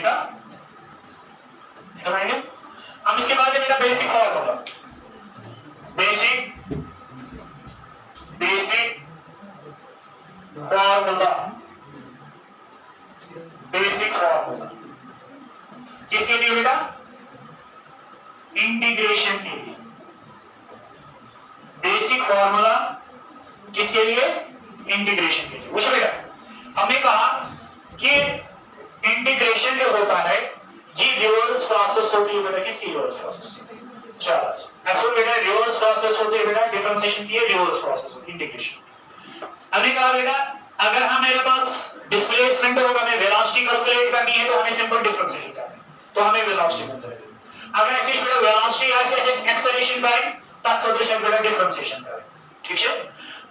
Theta निकल आएंगे। अब इसके बाद बेटा बेसिक फॉर्मूला, बेसिक फॉर्मूला किसके लिए बेटा? इंटीग्रेशन के लिए। बेसिक फॉर्मूला किसके लिए? इंटीग्रेशन के लिए। पूछो बेटा, हमने कहा कि इंटीग्रेशन जो होता है ये रिवर्स प्रोसेस होती है बेटा। किसकी रिवर्स प्रोसेस? चलो ऐसा बेटा रिवर्स प्रोसेस होती है बेटा, डिफरेंशिएशन की रिवर्स प्रोसेस होती है इंटीग्रेशन। हमने कहा बेटा अगर हमारे पास डिस्प्लेसमेंट होगा, हमें वेलोसिटी कैलकुलेट करनी है तो हमें सिंपल डिफरेंशिएशन करना है, तो हमें वेलोसिटी मिलता है। अगर ऐसे बेटा वेलोसिटी ऐसे एक्सेलरेशन करें तब तो दूसरा बेटा डिफरेंशिएशन करें, ठीक है।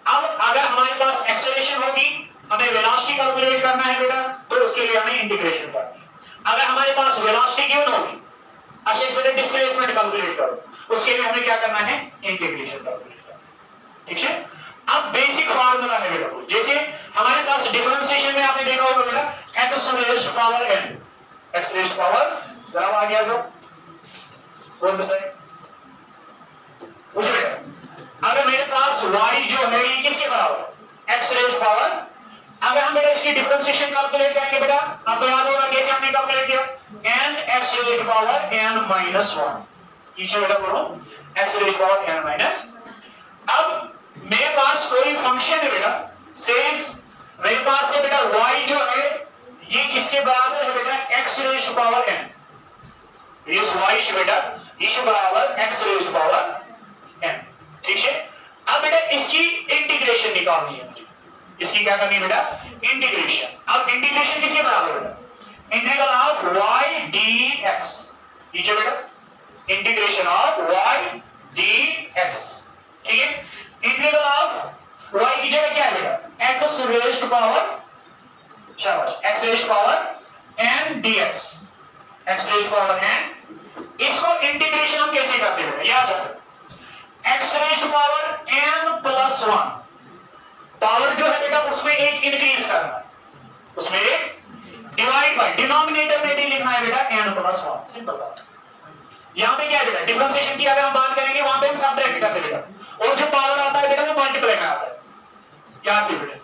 अब अगर हमारे पास एक्सेलरेशन होगी, हमें वेलोसिटी कैलकुलेट करना है बेटा, तो उसके लिए हमें इंटीग्रेशन करनी है। अगर हमारे पास वेलोसिटी गिवन होगी, अच्छा इस बेटा डिस्प्लेसमेंट कैलकुलेट करो, उसके लिए हमें क्या करना है? इंटीग्रेशन कैलकुलेट करना, ठीक है। अब बेसिक फार्मूला है बेटा, जैसे हमारे पास डिफरेंशिएशन में आपने देखा होगा बेटा x raised power n, x raised power जरा आ गया जो कौन सा है मुझे बेटा, अगर मेरे पास y जो है ये किसके बराबर है? x raised power. अगर हम बेटा इसकी डिफरेंशिएशन कैलकुलेट करेंगे बेटा, आपको याद होगा कैसे हमने कैलकुलेट किया? n x raised power n minus 1, नीचे बेटा बोलो x raised power n minus. अब मेरे पास कोई फंक्शन है बेटा, सेज मेरे पास है बेटा y जो है ये किसके बराबर है बेटा? x raised power n। इस y से बेटा इस बराबर x रेज़्ड पावर n, ठीक है। अब बेटा इसकी इंटीग्रेशन निकालनी है मुझे, इसकी क्या करनी है बेटा? इंटीग्रेशन। अब इंटीग्रेशन किसके बराबर बेटा? इंटीग्रल ऑफ y dx, नीचे बेटा इंटीग्रेशन ऑफ y dx, ठीक है। इंटीग्रल ऑफ y की जगह क्या है बेटा? x रेज़्ड पावर, शाबाश, x raised power n dx, x raised power n। इसको इंटीग्रेशन हम कैसे करते हैं बेटा? याद रखो x raised power n plus 1, power जो है बेटा उसमें एक इंक्रीज करना है, उसमें एक डिवाइड बाय डिनोमिनेटर में भी लिखना है बेटा n प्लस 1, सिंपल बात। यहां पे क्या है बेटा? डिफरेंशिएशन की अगर हम बात करेंगे वहां पे हम सब्ट्रैक्ट करते हैं बेटा, और जो पावर आता है बेटा वो मल्टीप्लाई में आता है। याद रखिए बेटा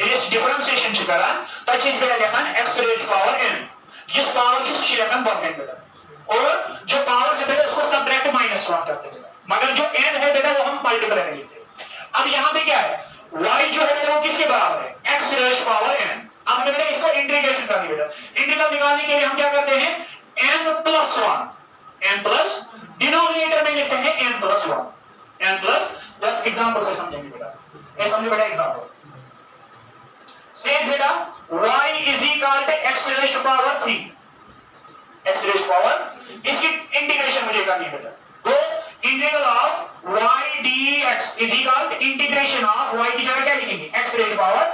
इस डिफरेंशिएशन से करा तो चीज बेटा लेखन x रेज़्ड पावर n, जिस पावर की सूची लेखन बढ़ने बेटा, और जो पावर है बेटा उसको सब्ट्रैक्ट माइनस 1 करते हैं बेटा, मगर जो n है बेटा वो हम मल्टीप्लाई में लिखते हैं। अब यहां पे क्या है? y जो है बेटा वो किसके बराबर है? x raised power n। अब हमें बेटा इसको इंटीग्रेशन करनी बेटा, इंटीग्रल निकालने के लिए हम क्या करते हैं? n plus 1, n plus denominator में लिखते हैं n plus 1, n plus 10 example से समझेंगे बेटा। ये समझो बेटा एग्जांपल सेज बेटा y is equal to x raised power 3, x raised power, इसकी इंटीग्रेशन मुझे करनी है बेटा, तो integral of y dx is equal to integration of y की जगह क्या लिखेंगे? x रेज़्ड पावर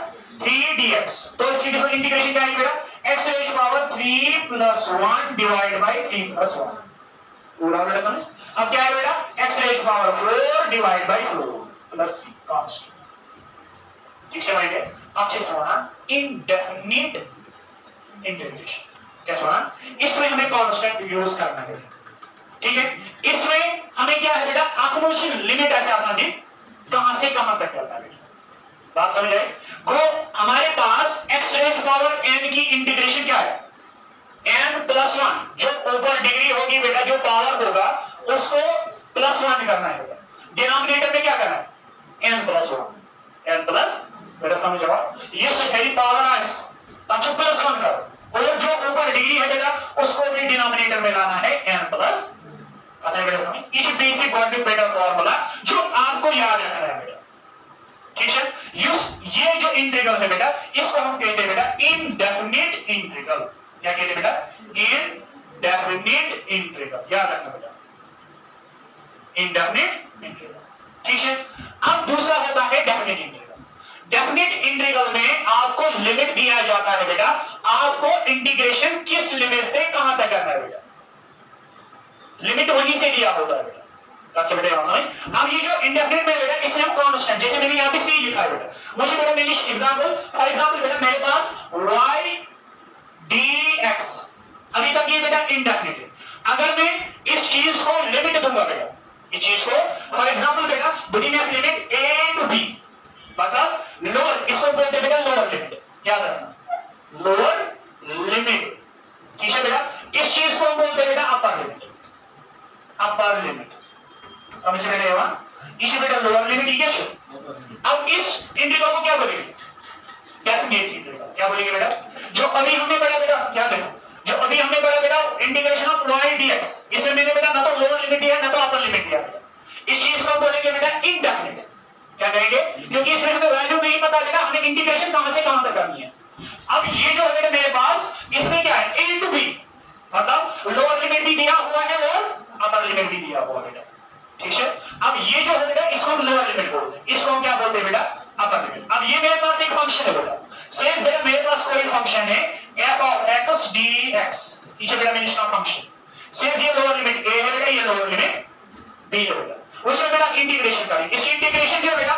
3 dx, तो इसकी इंटीग्रेशन क्या है बेटा? x raised power 3 plus 1 divide by 3 plus 1, पूरा बेटा समझ। अब क्या है बेटा? x raised power 4 divide by 4 plus c constant, ठीक है भाई। अच्छे से होना इंडेफिनिट इंटीग्रेशन, कैसे होना? इसमें हमें कांस्टेंट यूज करना है, ठीक है। इसमें हमें क्या है बेटा? अक्मुलेशन लिमिट ऐसे आसान थी, कहां से कहां तक चलता है, बात समझ आए? को हमारे पास x रेज़्ड पावर n की इंटीग्रेशन क्या है? n प्लस 1, जो ऊपर डिग्री होगी बेटा, जो पावर होगा उसको प्लस 1 करना है बेटा, डिनोमिनेटर में क्या करना है? n प्लस 1, n प्लस बेटा समझ आओ, ये है पावर है तो प्लस 1 करो, और जो ऊपर डिग्री है बेटा उसको भी डिनोमिनेटर में लाना है n प्लस, पता है बेटा समझ। इस बेसिक क्वांटिटी बेटा फार्मूला जो आपको याद रखना है बेटा, ठीक है। ये जो इंटीग्रल है बेटा इसको हम कहते हैं बेटा इनडेफिनिट इंटीग्रल। क्या कहते हैं बेटा? इनडेफिनिट इंटीग्रल, याद रखना बेटा इनडेफिनिट इंटीग्रल, ठीक है। अब दूसरा होता है डेफिनिट इंटीग्रल। डेफिनिट इंटीग्रल में आपको लिमिट दिया जाता है बेटा, आपको इंटीग्रेशन किस लिमिट से कहां तक करना है बेटा, लिमिट वहीं से दिया होता है बेटा, अच्छा बेटा यहां समझ। अब ये जो इंडेफिनिट में बेटा इसमें हम कांस्टेंट, जैसे मैंने यहां पे c लिखा है बेटा, मुझे बेटा मेरी एग्जांपल फॉर एग्जांपल बेटा मेरे पास y dx, अभी तक ये बेटा इंडेफिनिट है। अगर मैं इस चीज को लिमिट दूंगा बेटा, इस चीज को फॉर एग्जांपल बेटा बुद्धि में लिमिट ए टू बी, मतलब लोअर, इसको बोलते हैं बेटा लोअर लिमिट, याद रखना लोअर लिमिट, ठीक है बेटा। इस चीज को हम बोलते हैं बेटा अपर लिमिट, अपर लिमिट, समझ में आया? इसे बेटा लोअर लिमिट, ठीक है। अब इस इंटीग्रल को क्या बोलेंगे? Definite integral. क्या बोलेंगे बेटा? जो अभी हमने पढ़ा बेटा, याद है, जो अभी हमने पढ़ा बेटा इंटीग्रेशन ऑफ y dx, इसमें मैंने बेटा ना तो लोअर लिमिट दिया ना तो अपर लिमिट दिया बेटा। इस चीज को बोलेंगे बेटा इनडेफिनिट। क्या कहेंगे? क्योंकि इसमें हमें वैल्यू नहीं पता बेटा, हमें इंटीग्रेशन कहां से कहां तक करनी है। अब ये जो है बेटा मेरे पास, इसमें क्या है a टू b, मतलब लोअर लिमिट भी दिया हुआ है और अपर लिमिट भी दिया हुआ है बेटा, ठीक है। अब ये जो है बेटा इसको हम लोअर लिमिट बोलते हैं, इसको हम क्या बोलते हैं बेटा? Upper limit. अब ये मेरे पास एक फंक्शन है बेटा, सेज बेटा मेरे पास कोई फंक्शन है f of x dx, ठीक है बेटा, मैंने इसका फंक्शन, सेज ये लोअर लिमिट a है बेटा, ये लोअर लिमिट b है बेटा, उसमें बेटा इंटीग्रेशन करें। इस इंटीग्रेशन जो बेटा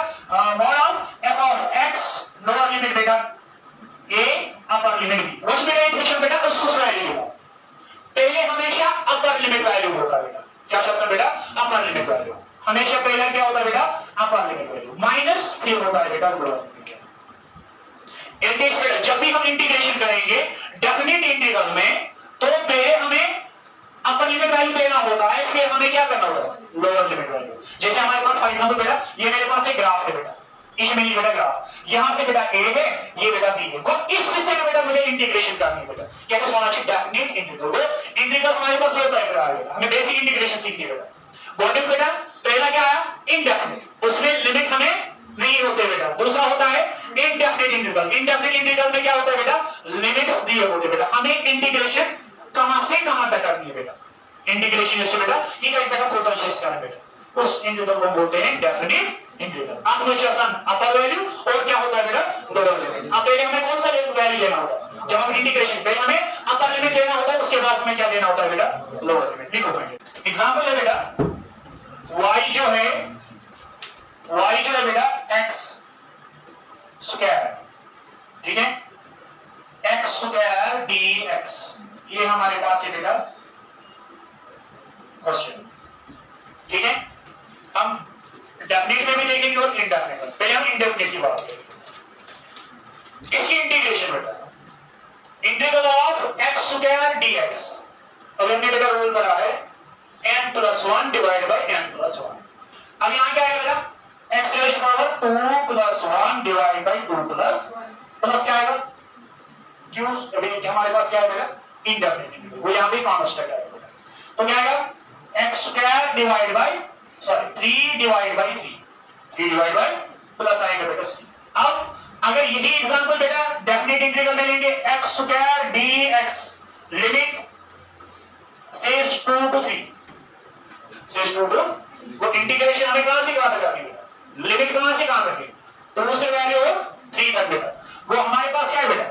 mod of f of x lower limit बेटा a अपर लिमिट b, उसमें इंटीग्रेशन बेटा उसको वैल्यू होगा, पहले हमेशा अपर लिमिट वैल्यू होता है बेटा। क्या शब्द बेटा? अपर लिमिट वैल्यू हमेशा पहले क्या होता है बेटा? अपर लिमिट वैल्यू माइनस फिर होता है बेटा लोअर लिमिट। इंटीग्रेशन बेटा जब भी हम इंटीग्रेशन करेंगे डेफिनेट इंटीग्रल में, तो पहले हमें अपर लिमिट वैल्यू देना होता है, फिर हमें क्या करना होगा? Lower limit value. जैसे हमारे पास फॉर एग्जांपल बेटा ये मेरे पास एक ग्राफ है बेटा, इसमें ये बेटा ग्राफ, यहां से बेटा a है, ये बेटा b है, को इस विषय में बेटा मुझे इंटीग्रेशन करनी है बेटा। क्या तो होना चाहिए? Definite integral. इंटीग्रल हमारे पास होता है बेटा, हमें बेसिक इंटीग्रेशन सीखनी है बेटा। बॉडी बेटा पहला क्या है? इनडेफिनेट, उसमें लिमिट हमें नहीं होते बेटा। दूसरा होता है इनडेफिनेट इंटीग्रल। इनडेफिनेट इंटीग्रल में क्या होता है बेटा? लिमिट्स दिए होते बेटा, हमें इंटीग्रेशन कहां से कहां तक करनी है बेटा। इंटीग्रेशन जैसे बेटा ये एक बेटा कोटोशियस का है बेटा, उस इंटीग्रल को बोलते हैं डेफिनेट इंटीग्रल। अब मुझे आसान अपर वैल्यू और क्या होता है बेटा? Lower limit. अब पहले हमें कौन सा वैल्यू लेना होता है? जब हम इंटीग्रेशन पहले हमें अपर लिमिट लेना होता है, उसके बाद हमें क्या लेना होता है बेटा? Lower limit. लिखो बेटा एग्जांपल है बेटा y जो है बेटा x स्क्वायर, ठीक है, x स्क्वायर dx, ये हमारे पास है बेटा क्वेश्चन, ठीक है। हम डेफिनेट में भी देखेंगे और इनडेफिनेट में। पहले हम इंडेफिनेट की बात करेंगे। इसकी इंटीग्रेशन बेटा integral of x square dx, अब हमने बेटा रूल पढ़ा है n+1 डिवाइड बाय n+1। अब यहां क्या है बेटा? x rays power 2+1 divide by 2 plus क्या आएगा? क्यों अभी हमारे पास क्या है बेटा? इंडेफिनेट, वो यहां पे कांस्टेंट है बेटा, तो क्या आएगा? x square divide by 3 divide by 3 divide bye plus आएगा बेटा c। अब अगर यही एग्जांपल बेटा डेफिनेट इंटीग्रल में लेंगे x square dx limit says 2 to 3, says 2 to, वो इंटीग्रेशन हमें कहां से कहां तक करनी है? लिमिट कहां से कहां तक है? तो उससे वैल्यू 3 तक बेटा। वो हमारे पास क्या है बेटा?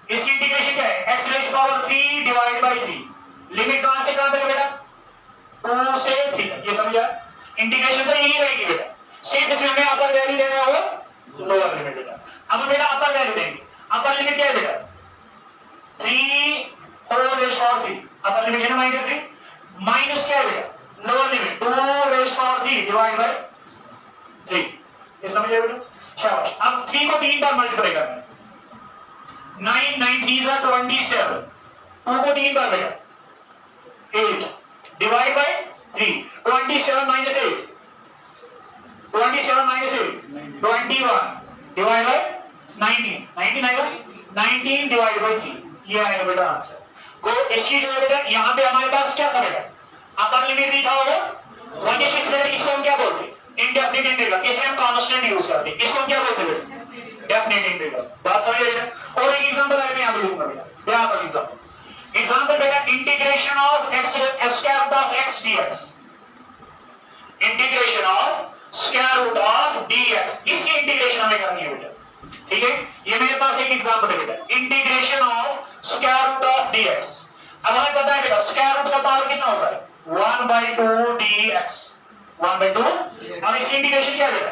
इसकी इंटीग्रेशन क्या है? x rays power 3 divide by 3, limit कहां से कहां तक है बेटा? 2 से 3 तक। ये समझा? इंटीग्रेशन तो यही रहेगी बेटा, सिर्फ इसमें हमें अपर वैल्यू देना हो लोअर लिमिट बेटा। अब बेटा अपर वैल्यू देंगे, अपर लिमिट क्या है बेटा? 3 whole raise power 3, upper limit है ना -3, माइनस क्या है बेटा? Lower limit 2 raise power 3 divide by 3। ये समझे बेटा? शाबाश। अब 3 को 3 बार मल्टीप्लाई करना है, 9 9 3 are 27, 2 को 3 बार बेटा 8 divide by 3, 27 minus 8, 27 minus 8, 21 divide by 19, 19 आएगा, 19 डिवाइड बाय 3, ये आएगा बेटा आंसर। तो इसकी जो है बेटा यहाँ पे हमारे पास क्या था बेटा? अपर लिमिट भी था और वजह बेटा इसको हम क्या बोलते हैं? Indefinite integral. इसमें हम कांस्टेंट यूज करते हैं, इसको हम क्या बोलते हैं? Definite integral. बात समझ बेटा? और एक एग्जांपल है मैं यहाँ पे लूंगा बेटा, यहाँ पर एग्जांपल बेटा integration of x square root of x dx, integration of square root of dx, इसकी इंटीग्रेशन हमें करनी है बेटा, ठीक है। ये मेरे पास एक एग्जांपल है बेटा integration of square root of dx। अब हमें पता है बेटा स्क्वायर रूट का पावर कितना होता है? 1/2 dx, 1/2। अब इसकी इंटीग्रेशन क्या है बेटा?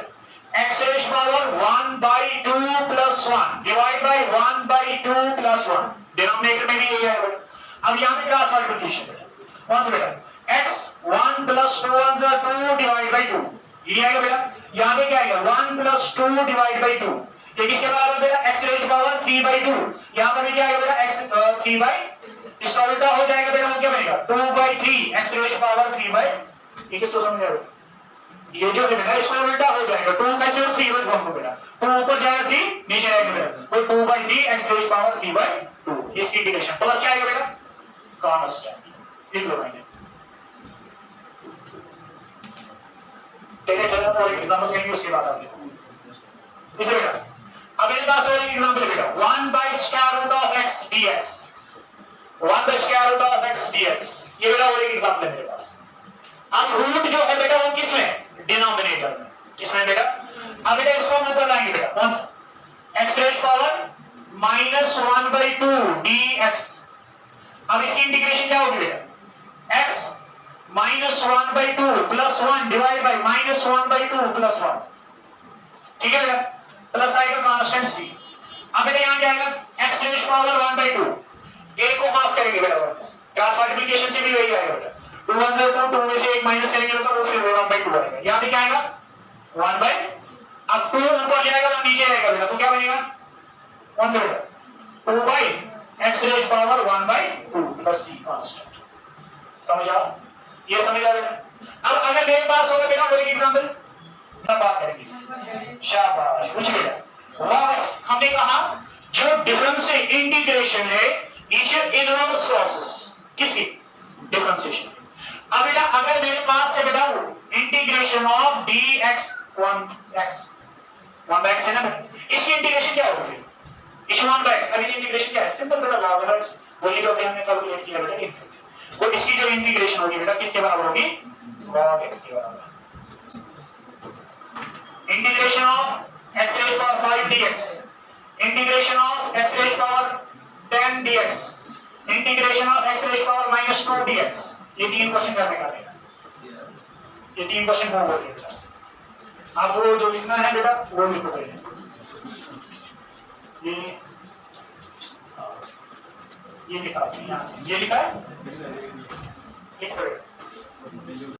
x rays power 1/2 + 1 divide by 1/2 + 1, denominator में भी यही है बेटा। अब यहाँ पे क्रॉस मल्टीप्लिकेशन बेटा, कौन सा बेटा, x 1 + 2 1 2 डिवाइड बाई 2, ये आएगा बेटा। यहाँ पे क्या आएगा 1 + 2 डिवाइड बाई 2, ये किसके बराबर बेटा, x रेज़ पावर 3/2। यहाँ पर भी क्या आएगा बेटा, x 3/, इसका उल्टा हो जाएगा बेटा, वो क्या बनेगा 2/3 x रेज़ पावर 3/, ये किसको समझ आएगा, ये जो है बेटा इसको उल्टा हो जाएगा, 2 कैसे और 3 बच गया बेटा, 2 ऊपर जाएगा 3 नीचे रहेगा बेटा, तो 2/3 x रेज़ पावर 3/2, इसकी इंटीग्रेशन प्लस क्या आएगा बेटा, कांस्टेंट, लिख लो भाई। ठीक है, चलो और एग्जांपल करेंगे उसके बाद आगे इसे बेटा। अब मेरे पास और एक एग्जांपल है बेटा, 1/√x dx, 1/√x dx, ये बेटा और एक एग्जांपल है मेरे पास। अब रूट जो है बेटा वो किसमें, डिनोमिनेटर में, किसमें बेटा, अब बेटा इसको हम ऊपर लाएंगे बेटा, कौन सा, x रेज़ पावर -1/2 dx। अब इसकी इंटीग्रेशन क्या होगी बेटा, x -1/2 + 1 डिवाइड बाय -1/2 + 1, ठीक है बेटा, प्लस आएगा कांस्टेंट c। अब बेटा यहां क्या आएगा, x रेज़ पावर 1/2, a को हाफ करेंगे बेटा, क्रॉस मल्टीप्लिकेशन से भी वही आएगा बेटा, 2 1 2 2 में से एक माइनस करेंगे तो वो फिर 1/2 आएगा। यहां पे क्या आएगा 1 अब 2 ऊपर जाएगा और नीचे आएगा बेटा, तो क्या बनेगा, कौन सा बेटा, 2/x rays power 1/2 + c constant. समझ आ, ये समझ आ बेटा। अब अगर मेरे पास होगा बेटा और एक एग्जांपल बात करेंगे, शाबाश, कुछ बेटा, हमने कहा जो डिफरेंस से इंटीग्रेशन है इज इनवर्स प्रोसेस, किसकी, डिफरेंशिएशन। अब बेटा अगर मेरे पास है बेटा इंटीग्रेशन ऑफ dx 1x है ना बेटा, इसकी इंटीग्रेशन क्या होगी, इस 1/x, अब इसकी इंटीग्रेशन क्या है, सिंपल बेटा log x, वही जो हमने कैलकुलेट किया बेटा, वो इसकी जो इंटीग्रेशन होगी बेटा किसके बराबर होगी, log x के बराबर। Integration of x rays power 5 dx, integration of x rays power 10 dx, integration of x rays power -2 dx, ये 3 क्वेश्चन करने का है, ये 3 क्वेश्चन हो गए बेटा। अब वो जो लिखना है बेटा वो लिखो पहले, ये लिखा है, ये लिखा है, लिख सकते